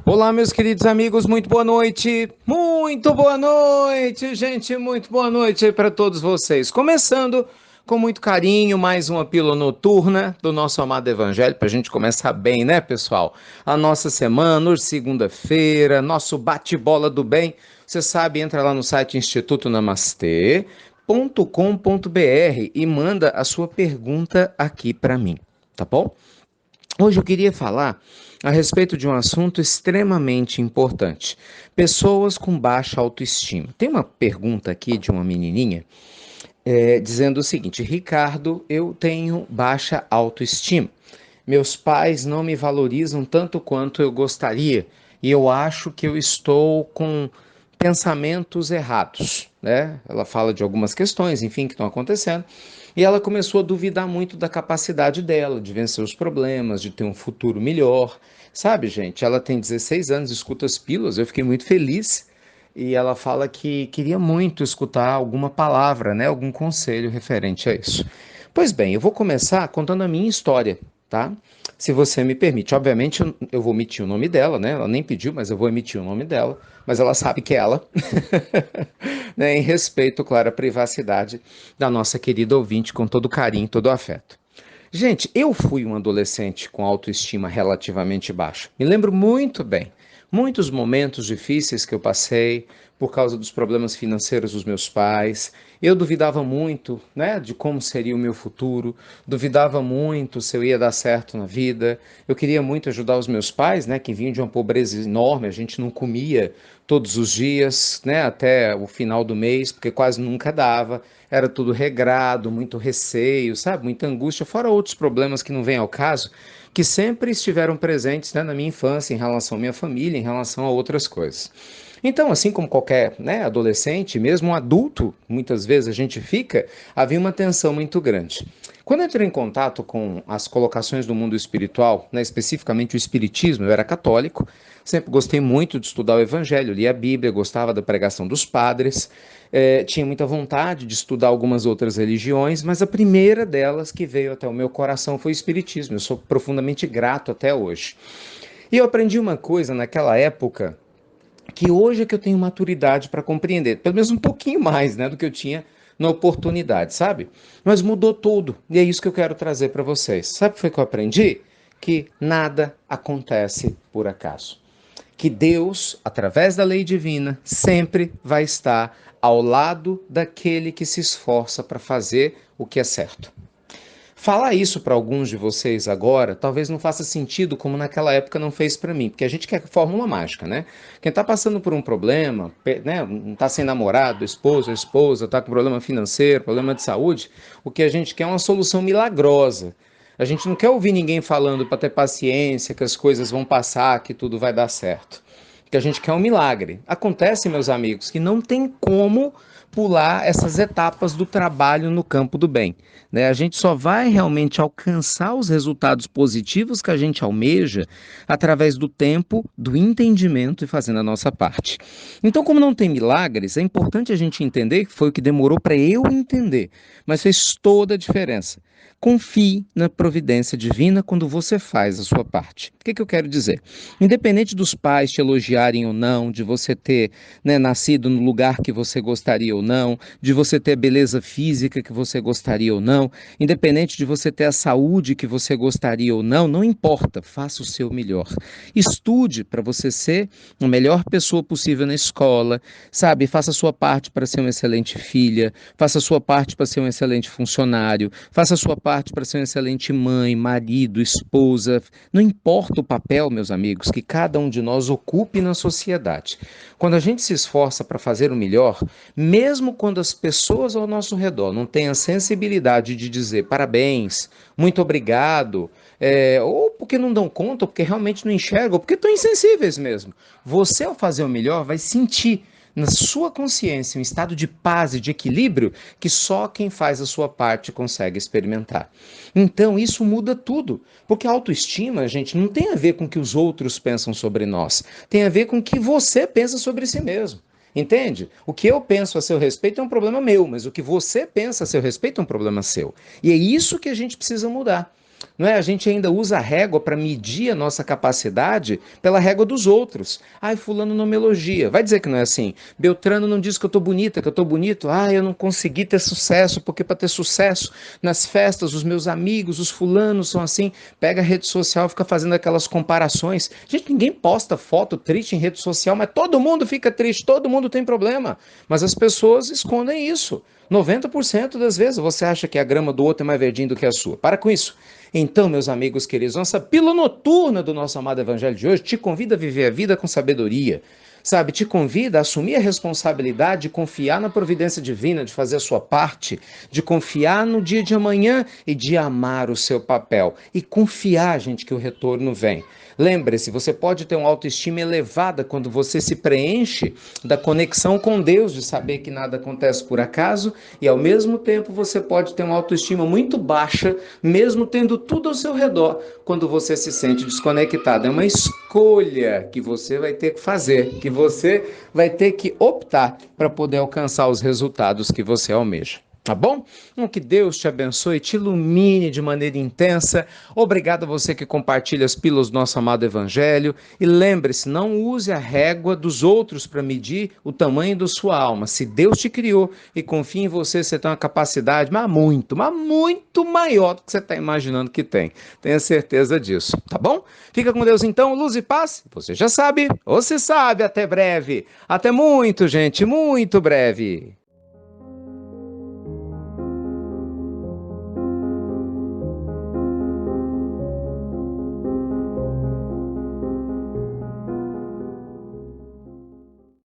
Olá, meus queridos amigos, muito boa noite. Muito boa noite, gente, muito boa noite aí para todos vocês. Começando com muito carinho, mais uma pílula noturna do nosso amado Evangelho, para a gente começar bem, né, pessoal? A nossa semana, hoje, segunda-feira, nosso bate-bola do bem. Você sabe, entra lá no site institutonamastê.com.br e manda a sua pergunta aqui para mim, tá bom? Hoje eu queria falar a respeito de um assunto extremamente importante: pessoas com baixa autoestima. Tem uma pergunta aqui de uma menininha dizendo o seguinte: Ricardo, eu tenho baixa autoestima. Meus pais não me valorizam tanto quanto eu gostaria e eu acho que eu estou com pensamentos errados, né? Ela fala de algumas questões, enfim, que estão acontecendo. E ela começou a duvidar muito da capacidade dela de vencer os problemas, de ter um futuro melhor. Sabe, gente? Ela tem 16 anos, escuta as pílulas, eu fiquei muito feliz. E ela fala que queria muito escutar alguma palavra, né? Algum conselho referente a isso. Pois bem, eu vou começar contando a minha história, tá? Se você me permite. Obviamente, eu vou omitir o nome dela, né? Ela nem pediu, mas eu vou emitir o nome dela. Mas ela sabe que é ela, né? Em respeito, claro, à privacidade da nossa querida ouvinte, com todo carinho, todo afeto. Gente, eu fui um adolescente com autoestima relativamente baixa. Me lembro muito bem. Muitos momentos difíceis que eu passei por causa dos problemas financeiros dos meus pais. Eu duvidava muito, né, de como seria o meu futuro, duvidava muito se eu ia dar certo na vida. Eu queria muito ajudar os meus pais, né, que vinham de uma pobreza enorme, a gente não comia todos os dias, né, até o final do mês, porque quase nunca dava. Era tudo regrado, muito receio, sabe, muita angústia, fora outros problemas que não vêm ao caso, que sempre estiveram presentes, né, na minha infância, em relação à minha família, em relação a outras coisas. Então, assim como qualquer, né, adolescente, mesmo um adulto, muitas vezes a gente fica, havia uma tensão muito grande. Quando eu entrei em contato com as colocações do mundo espiritual, né, especificamente o espiritismo, eu era católico, sempre gostei muito de estudar o evangelho, lia a Bíblia, gostava da pregação dos padres, tinha muita vontade de estudar algumas outras religiões, mas a primeira delas que veio até o meu coração foi o espiritismo. Eu sou profundamente grato até hoje. E eu aprendi uma coisa naquela época que hoje é que eu tenho maturidade para compreender, pelo menos um pouquinho mais, né, do que eu tinha na oportunidade, sabe? Mas mudou tudo, e é isso que eu quero trazer para vocês. Sabe o que foi que eu aprendi? Que nada acontece por acaso. Que Deus, através da lei divina, sempre vai estar ao lado daquele que se esforça para fazer o que é certo. Falar isso para alguns de vocês agora talvez não faça sentido como naquela época não fez para mim, porque a gente quer fórmula mágica, né? Quem está passando por um problema, né, não está sem namorado, esposa, está com problema financeiro, problema de saúde, o que a gente quer é uma solução milagrosa. A gente não quer ouvir ninguém falando para ter paciência, que as coisas vão passar, que tudo vai dar certo. Que a gente quer um milagre. Acontece, meus amigos, que não tem como pular essas etapas do trabalho no campo do bem, né? A gente só vai realmente alcançar os resultados positivos que a gente almeja através do tempo, do entendimento e fazendo a nossa parte. Então, como não tem milagres, é importante a gente entender que foi o que demorou para eu entender, mas fez toda a diferença. Confie na providência divina quando você faz a sua parte. O que eu quero dizer? Independente dos pais te elogiarem ou não, de você ter, né, nascido no lugar que você gostaria ou não, de você ter a beleza física que você gostaria ou não, independente de você ter a saúde que você gostaria ou não, não importa, faça o seu melhor. Estude para você ser a melhor pessoa possível na escola, sabe? Faça a sua parte para ser uma excelente filha, faça a sua parte para ser um excelente funcionário, faça a sua parte para ser uma excelente mãe, marido, esposa. Não importa o papel, meus amigos, que cada um de nós ocupe na sociedade. Quando a gente se esforça para fazer o melhor, mesmo quando as pessoas ao nosso redor não têm a sensibilidade de dizer parabéns, muito obrigado, ou porque não dão conta, ou porque realmente não enxergam, ou porque estão insensíveis mesmo. Você, ao fazer o melhor, vai sentir na sua consciência um estado de paz e de equilíbrio que só quem faz a sua parte consegue experimentar. Então isso muda tudo, porque a autoestima, gente, não tem a ver com o que os outros pensam sobre nós, tem a ver com o que você pensa sobre si mesmo. Entende? O que eu penso a seu respeito é um problema meu, mas o que você pensa a seu respeito é um problema seu. E é isso que a gente precisa mudar. Não é? A gente ainda usa a régua para medir a nossa capacidade pela régua dos outros. Ai, fulano não me elogia. Vai dizer que não é assim. Beltrano não diz que eu tô bonita, que eu tô bonito. Ai, eu não consegui ter sucesso, porque para ter sucesso nas festas, os meus amigos, os fulanos são assim. Pega a rede social e fica fazendo aquelas comparações. Gente, ninguém posta foto triste em rede social, mas todo mundo fica triste, todo mundo tem problema. Mas as pessoas escondem isso. 90% das vezes você acha que a grama do outro é mais verdinha do que a sua. Para com isso. Então, meus amigos queridos, nossa pílula noturna do nosso amado Evangelho de hoje te convida a viver a vida com sabedoria. Sabe, te convida a assumir a responsabilidade de confiar na providência divina, de fazer a sua parte, de confiar no dia de amanhã e de amar o seu papel. E confiar, gente, que o retorno vem. Lembre-se, você pode ter uma autoestima elevada quando você se preenche da conexão com Deus, de saber que nada acontece por acaso, e ao mesmo tempo você pode ter uma autoestima muito baixa, mesmo tendo tudo ao seu redor, quando você se sente desconectado. É uma escolha que você vai ter que fazer, que você vai ter que optar para poder alcançar os resultados que você almeja. Tá bom? Então, que Deus te abençoe, te ilumine de maneira intensa. Obrigado a você que compartilha as pílulas do nosso amado Evangelho. E lembre-se, não use a régua dos outros para medir o tamanho da sua alma. Se Deus te criou e confia em você, você tem uma capacidade, mas muito maior do que você está imaginando que tem. Tenha certeza disso, tá bom? Fica com Deus então, luz e paz. Você já sabe, ou se sabe, até breve. Até muito, gente, muito breve.